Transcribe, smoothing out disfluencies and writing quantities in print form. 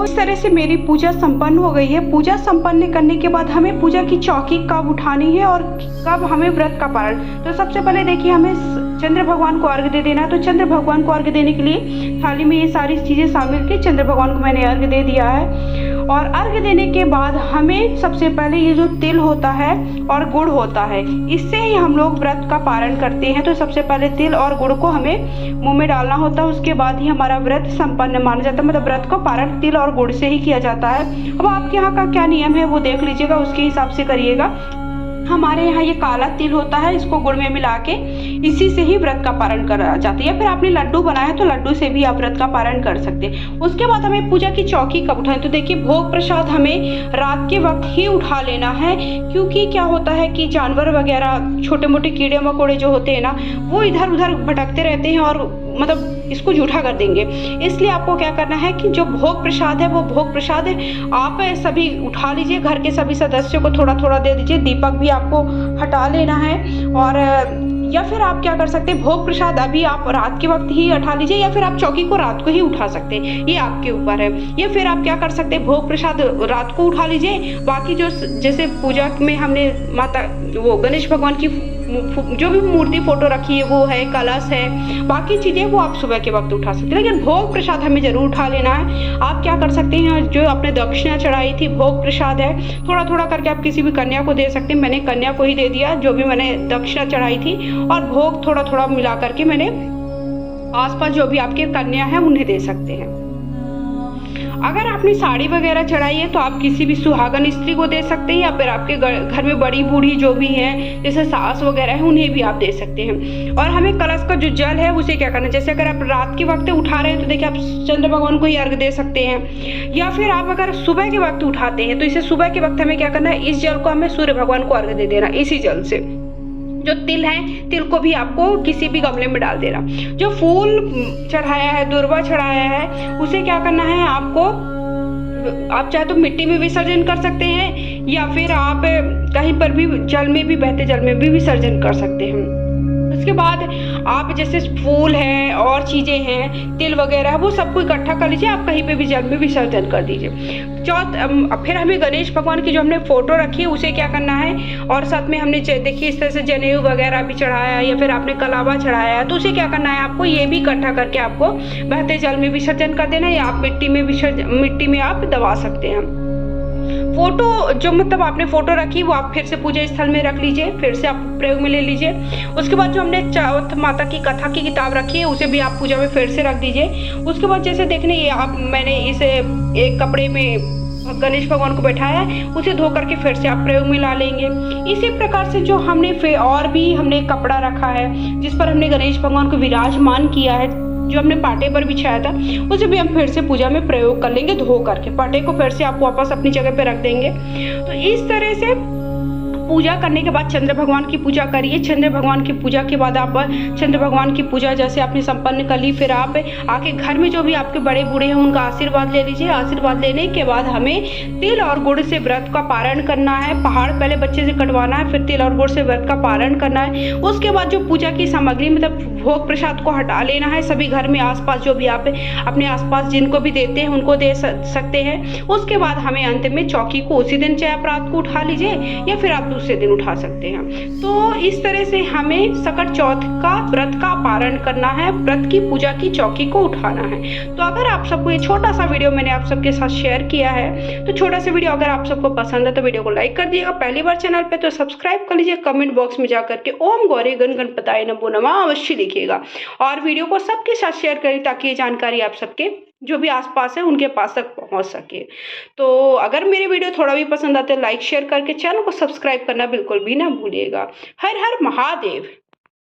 इस तरह से मेरी पूजा संपन्न हो गई है। पूजा संपन्न करने के बाद हमें पूजा की चौकी कब उठानी है और कब हमें व्रत का पारण। तो सबसे पहले देखिए, हमें चंद्र भगवान को अर्घ्य दे देना है। तो चंद्र भगवान को अर्घ्य देने के लिए थाली में ये सारी चीज़ें शामिल की। चंद्र भगवान को मैंने अर्घ्य दे दिया है। और अर्घ्य देने के बाद हमें सबसे पहले ये जो तिल होता है और गुड़ होता है, इससे ही हम लोग व्रत का पारण करते हैं। तो सबसे पहले तिल और गुड़ को हमें मुंह में डालना होता है, उसके बाद ही हमारा व्रत संपन्न माना जाता है। मतलब व्रत को पारण तिल और गुड़ से ही किया जाता है। अब आपके यहाँ का क्या नियम है वो देख लीजिएगा, उसके हिसाब से करिएगा। हमारे यहाँ ये काला तिल होता है, इसको गुड़ में मिला के इसी से ही व्रत का पारण करा जाता है। या फिर आपने लड्डू बनाया है तो लड्डू से भी आप व्रत का पारण कर सकते हैं। उसके बाद हमें पूजा की चौकी कब उठाएं। तो देखिए, भोग प्रसाद हमें रात के वक्त ही उठा लेना है, क्योंकि क्या होता है कि जानवर वगैरह छोटे मोटे कीड़े मकोड़े जो होते हैं ना, वो इधर उधर भटकते रहते हैं और मतलब इसको जूठा कर देंगे। इसलिए आपको क्या करना है कि जो भोग प्रसाद है वो भोग प्रसाद आप सभी उठा लीजिए। घर के सभी सदस्यों को थोड़ा थोड़ा दे दीजिए। दीपक भी आपको हटा लेना है। और या फिर आप क्या कर सकते हैं, भोग प्रसाद अभी आप रात के वक्त ही उठा लीजिए, या फिर आप चौकी को रात को ही उठा सकते हैं, ये आपके ऊपर है। या फिर आप क्या कर सकते हैं, भोग प्रसाद रात को उठा लीजिए। बाकी जो जैसे पूजा में हमने माता वो गणेश भगवान की जो भी मूर्ति फोटो रखी है वो है, कलश है, बाकी चीजें वो आप सुबह के वक्त उठा सकते हैं। लेकिन भोग प्रसाद हमें जरूर उठा लेना है। आप क्या कर सकते हैं, जो आपने दक्षिणा चढ़ाई थी, भोग प्रसाद है, थोड़ा थोड़ा करके आप किसी भी कन्या को दे सकते हैं। मैंने कन्या को ही दे दिया, जो भी मैंने दक्षिणा चढ़ाई थी। और भोग थोड़ा थोड़ा मिला करके मैंने आसपास जो भी आपके कन्या है उन्हें दे सकते हैं। अगर आपने साड़ी वगैरह चढ़ाई है तो आप किसी भी सुहागन स्त्री को दे सकते हैं, या फिर आपके घर में बड़ी बूढ़ी जो भी हैं, जैसे सास वगैरह है, उन्हें भी आप दे सकते हैं। और हमें कलश का जो जल है उसे क्या करना है, जैसे अगर आप रात के वक्त उठा रहे हैं तो देखिए आप चंद्र भगवान को ही अर्घ्य दे सकते हैं। या फिर आप अगर सुबह के वक्त उठाते हैं तो इसे सुबह के वक्त हमें क्या करना है, इस जल को हमें सूर्य भगवान को अर्घ्य दे देना। इसी जल से जो तिल है, तिल को भी आपको किसी भी गमले में डाल देना। जो फूल चढ़ाया है, दुर्वा चढ़ाया है, उसे क्या करना है आपको, आप चाहे तो मिट्टी में विसर्जन कर सकते हैं, या फिर आप कहीं पर भी जल में भी, बहते जल में भी विसर्जन कर सकते हैं। उसके बाद आप जैसे फूल है और चीजें हैं, तिल वगैरह, वो सबको इकट्ठा कर लीजिए, आप कहीं पे भी जल में विसर्जन कर दीजिए। फिर हमें गणेश भगवान की जो हमने फोटो रखी है उसे क्या करना है, और साथ में हमने देखिए इस तरह से जनेऊ वगैरह भी चढ़ाया है, या फिर आपने कलावा चढ़ाया है, तो उसे क्या करना है आपको, ये भी इकट्ठा करके आपको बहते जल में विसर्जन कर देना है, या आप मिट्टी में आप दबा सकते हैं। फोटो जो मतलब आपने फोटो रखी वो आप फिर से पूजा स्थल में रख लीजिए, फिर से आप प्रयोग में ले लीजिए। उसके बाद जो हमने चौथ माता की कथा की किताब रखी है उसे भी आप पूजा में फिर से रख दीजिए। उसके बाद जैसे देखने ये मैंने इसे एक कपड़े में गणेश भगवान को बैठाया है, उसे धो करके फिर से आप प्रयोग में ला लेंगे। इसी प्रकार से जो हमने फिर और भी हमने कपड़ा रखा है जिस पर हमने गणेश भगवान को विराजमान किया है, जो हमने पाटे पर बिछाया था, उसे भी हम फिर से पूजा में प्रयोग कर लेंगे। धो करके पाटे को फिर से आप वापस अपनी जगह पे रख देंगे। तो इस तरह से पूजा करने के बाद चंद्र भगवान की पूजा करिए। चंद्र भगवान की पूजा के बाद आप चंद्र भगवान की पूजा जैसे आपने संपन्न कर ली, फिर आप आके घर में जो भी आपके बड़े बूढ़े हैं उनका आशीर्वाद ले लीजिए। आशीर्वाद लेने के बाद हमें तिल और गुड़ से व्रत का पारण करना है। पहाड़ पहले बच्चे से कटवाना है, फिर तिल और गुड़ से व्रत का पारण करना है। उसके बाद जो पूजा की सामग्री मतलब भोग प्रसाद को हटा लेना है। सभी घर में आसपास जो भी आप अपने आसपास जिनको भी देते हैं उनको दे सकते हैं। उसके बाद हमें अंत में चौकी को उसी दिन चाहे आप रात को उठा लीजिए, या फिर आप दूसरे दिन उठा सकते हैं। तो इस तरह से हमें सकट चौथ का व्रत का पारण करना है, व्रत की पूजा की चौकी को उठाना है। तो अगर आप सबको ये छोटा सा वीडियो मैंने आप सबके साथ शेयर किया है, तो छोटा सा वीडियो अगर आप सबको पसंद है तो वीडियो को लाइक कर दिएगा। पहली बार चैनल पे तो सब्सक्राइब कर लीजिए। कमेंट बॉक्स में जाकर के ओम गौरी गण गणपताय नमो नमः अवश्य लिखिएगा, और वीडियो को सबके साथ शेयर करिए ताकि ये जानकारी आप सबके जो भी आसपास है उनके पास तक पहुंच सके। तो अगर मेरे वीडियो थोड़ा भी पसंद आते हैं लाइक शेयर करके चैनल को सब्सक्राइब करना बिल्कुल भी ना भूलिएगा। हर हर महादेव।